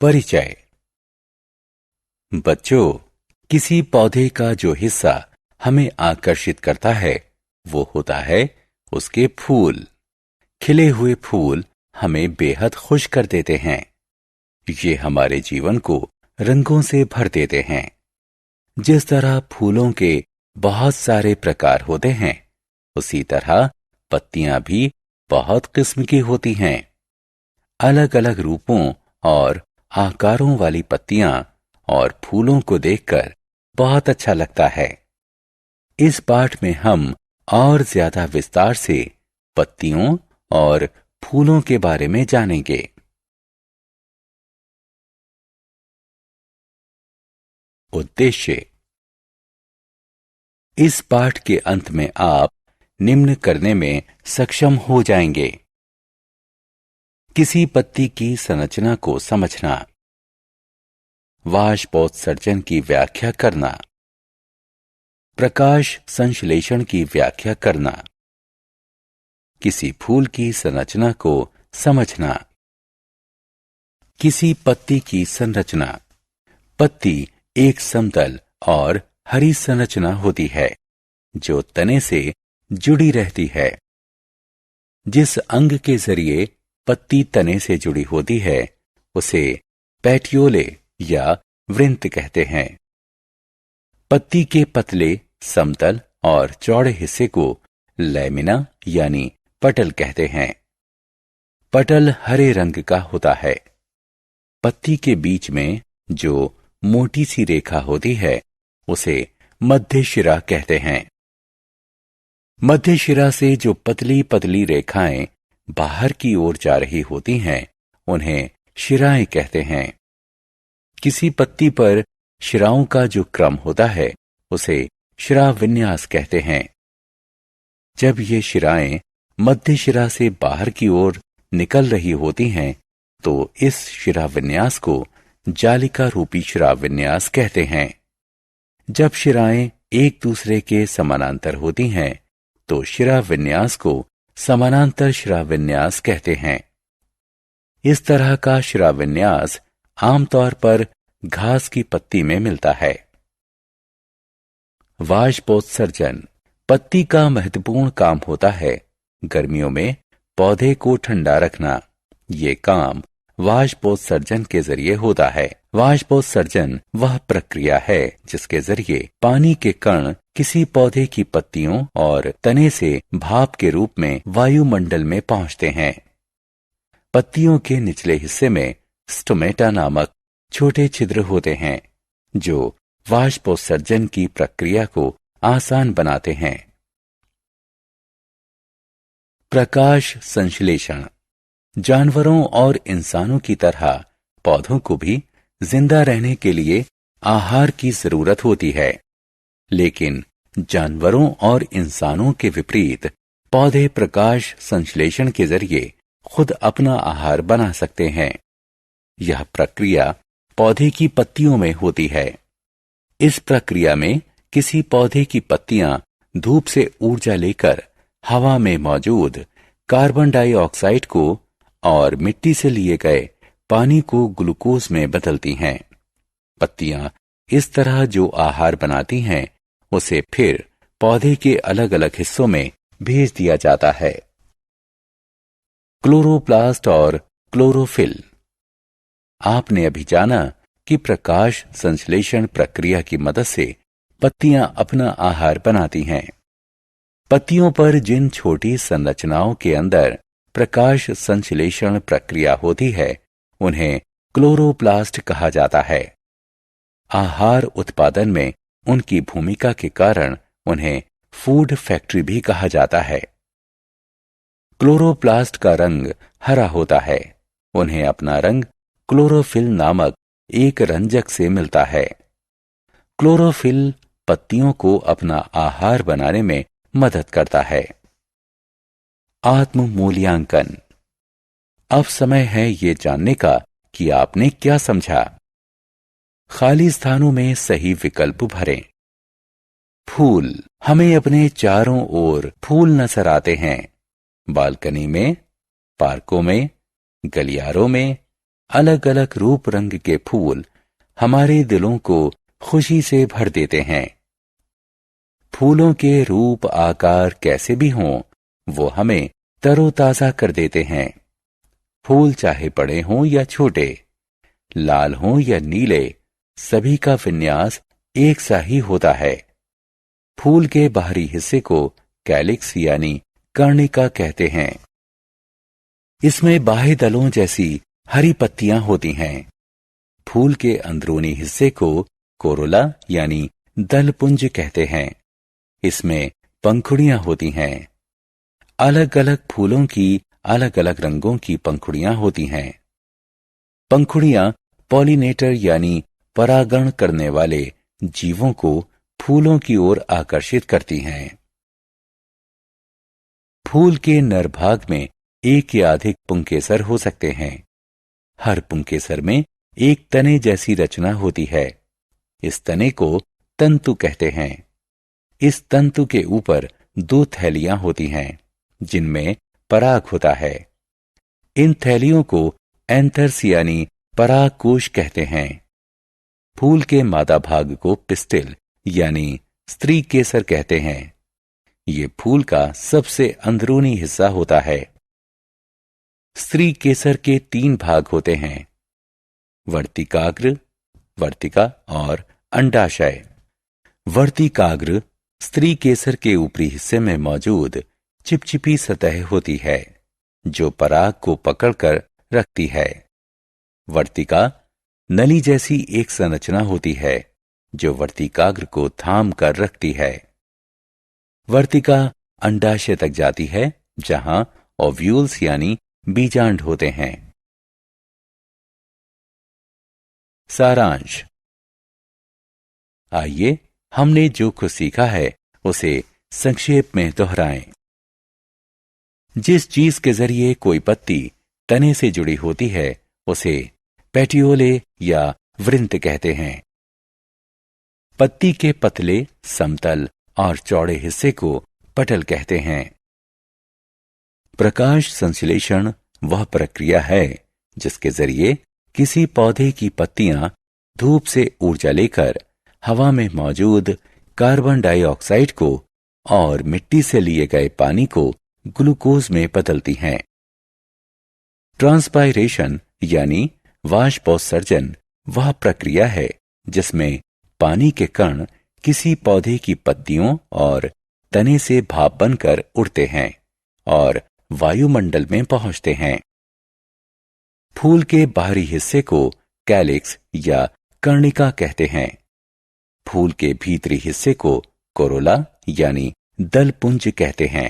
परिचय। बच्चों, किसी पौधे का जो हिस्सा हमें आकर्षित करता है वो होता है उसके फूल। खिले हुए फूल हमें बेहद खुश कर देते हैं। ये हमारे जीवन को रंगों से भर देते हैं। जिस तरह फूलों के बहुत सारे प्रकार होते हैं, उसी तरह पत्तियां भी बहुत किस्म की होती हैं। अलग अलग रूपों और आकारों वाली पत्तियां और फूलों को देखकर बहुत अच्छा लगता है। इस पाठ में हम और ज्यादा विस्तार से पत्तियों और फूलों के बारे में जानेंगे। उद्देश्य। इस पाठ के अंत में आप निम्न करने में सक्षम हो जाएंगे। किसी पत्ती की संरचना को समझना, वाष्पोत्सर्जन की व्याख्या करना, प्रकाश संश्लेषण की व्याख्या करना, किसी फूल की संरचना को समझना। किसी पत्ती की संरचना। पत्ती एक समतल और हरी संरचना होती है जो तने से जुड़ी रहती है। जिस अंग के जरिए पत्ती तने से जुड़ी होती है उसे पैटियोले या वृंत कहते हैं। पत्ती के पतले, समतल और चौड़े हिस्से को लैमिना यानी पटल कहते हैं। पटल हरे रंग का होता है। पत्ती के बीच में जो मोटी सी रेखा होती है उसे मध्य शिरा कहते हैं। मध्य शिरा से जो पतली पतली रेखाएं बाहर की ओर जा रही होती हैं उन्हें शिराएं कहते हैं। किसी पत्ती पर शिराओं का जो क्रम होता है उसे शिरा विन्यास कहते हैं। जब ये शिराएं मध्य शिरा से बाहर की ओर निकल रही होती हैं तो इस शिरा विन्यास को जालिका रूपी शिरा विन्यास कहते हैं। जब शिराएं एक दूसरे के समानांतर होती हैं तो शिरा विन्यास को समानांतर शिरा विन्यास कहते हैं। इस तरह का शिरा विन्यास आमतौर पर घास की पत्ती में मिलता है। वाष्पोत्सर्जन। पत्ती का महत्वपूर्ण काम होता है गर्मियों में पौधे को ठंडा रखना। ये काम वाष्पोत्सर्जन के जरिए होता है। वाष्पोत्सर्जन वह प्रक्रिया है जिसके जरिए पानी के कण किसी पौधे की पत्तियों और तने से भाप के रूप में वायुमंडल में पहुंचते हैं। पत्तियों के निचले हिस्से में स्टोमेटा नामक छोटे छिद्र होते हैं जो वाष्पोत्सर्जन की प्रक्रिया को आसान बनाते हैं। प्रकाश संश्लेषण। जानवरों और इंसानों की तरह पौधों को भी जिंदा रहने के लिए आहार की जरूरत होती है, लेकिन जानवरों और इंसानों के विपरीत पौधे प्रकाश संश्लेषण के जरिए खुद अपना आहार बना सकते हैं। यह प्रक्रिया पौधे की पत्तियों में होती है। इस प्रक्रिया में किसी पौधे की पत्तियां धूप से ऊर्जा लेकर हवा में मौजूद कार्बन डाइऑक्साइड को और मिट्टी से लिए गए पानी को ग्लूकोज में बदलती हैं। पत्तियां इस तरह जो आहार बनाती हैं उसे फिर पौधे के अलग अलग हिस्सों में भेज दिया जाता है। क्लोरोप्लास्ट और क्लोरोफिल। आपने अभी जाना कि प्रकाश संश्लेषण प्रक्रिया की मदद से पत्तियां अपना आहार बनाती हैं। पत्तियों पर जिन छोटी संरचनाओं के अंदर प्रकाश संश्लेषण प्रक्रिया होती है उन्हें क्लोरोप्लास्ट कहा जाता है। आहार उत्पादन में उनकी भूमिका के कारण उन्हें फूड फैक्ट्री भी कहा जाता है। क्लोरोप्लास्ट का रंग हरा होता है। उन्हें अपना रंग क्लोरोफिल नामक एक रंजक से मिलता है। क्लोरोफिल पत्तियों को अपना आहार बनाने में मदद करता है। आत्म मूल्यांकन। अब समय है ये जानने का कि आपने क्या समझा। खाली स्थानों में सही विकल्प भरें। फूल। हमें अपने चारों ओर फूल नजर आते हैं। बालकनी में, पार्कों में, गलियारों में, अलग अलग रूप रंग के फूल हमारे दिलों को खुशी से भर देते हैं। फूलों के रूप आकार कैसे भी हों, वो हमें तरोताजा कर देते हैं। फूल चाहे बड़े हों या छोटे, लाल हों या नीले, सभी का विन्यास एक सा ही होता है। फूल के बाहरी हिस्से को कैलिक्स यानी कर्णिका कहते हैं। इसमें बाह्य दलों जैसी हरी पत्तियां होती हैं। फूल के अंदरूनी हिस्से को कोरोला यानी दलपुंज कहते हैं। इसमें पंखुड़ियां होती हैं। अलग अलग फूलों की अलग अलग रंगों की पंखुड़ियां होती हैं। पंखुड़ियां पॉलिनेटर यानी परागण करने वाले जीवों को फूलों की ओर आकर्षित करती हैं। फूल के नर भाग में एक या अधिक पुंकेसर हो सकते हैं। हर पुंकेसर में एक तने जैसी रचना होती है। इस तने को तंतु कहते हैं। इस तंतु के ऊपर दो थैलियां होती हैं जिनमें पराग होता है। इन थैलियों को एंथर्स यानी परागकोश कहते हैं। फूल के मादा भाग को पिस्टिल यानी स्त्री केसर कहते हैं। ये फूल का सबसे अंदरूनी हिस्सा होता है। स्त्री केसर के 3 भाग होते हैं, वर्तिकाग्र, वर्तिका और अंडाशय। वर्तिकाग्र स्त्री केसर के ऊपरी हिस्से में मौजूद चिपचिपी सतह होती है जो पराग को पकड़कर रखती है। वर्तिका नली जैसी एक संरचना होती है जो वर्तिकाग्र को थाम कर रखती है। वर्तिका अंडाशय तक जाती है जहां ओव्यूल्स यानी बीजांड होते हैं। सारांश। आइए हमने जो कुछ सीखा है उसे संक्षेप में दोहराएं। जिस चीज के जरिए कोई पत्ती तने से जुड़ी होती है उसे पेटियोले या वृंत कहते हैं। पत्ती के पतले, समतल और चौड़े हिस्से को पटल कहते हैं। प्रकाश संश्लेषण वह प्रक्रिया है जिसके जरिए किसी पौधे की पत्तियां धूप से ऊर्जा लेकर हवा में मौजूद कार्बन डाइऑक्साइड को और मिट्टी से लिए गए पानी को ग्लूकोज में बदलती हैं। ट्रांसपायरेशन यानी वाष्पोत्सर्जन वह प्रक्रिया है जिसमें पानी के कण किसी पौधे की पत्तियों और तने से भाप बनकर उड़ते हैं और वायुमंडल में पहुंचते हैं। फूल के बाहरी हिस्से को कैलिक्स या कर्णिका कहते हैं। फूल के भीतरी हिस्से को कोरोला यानी दलपुंज कहते हैं।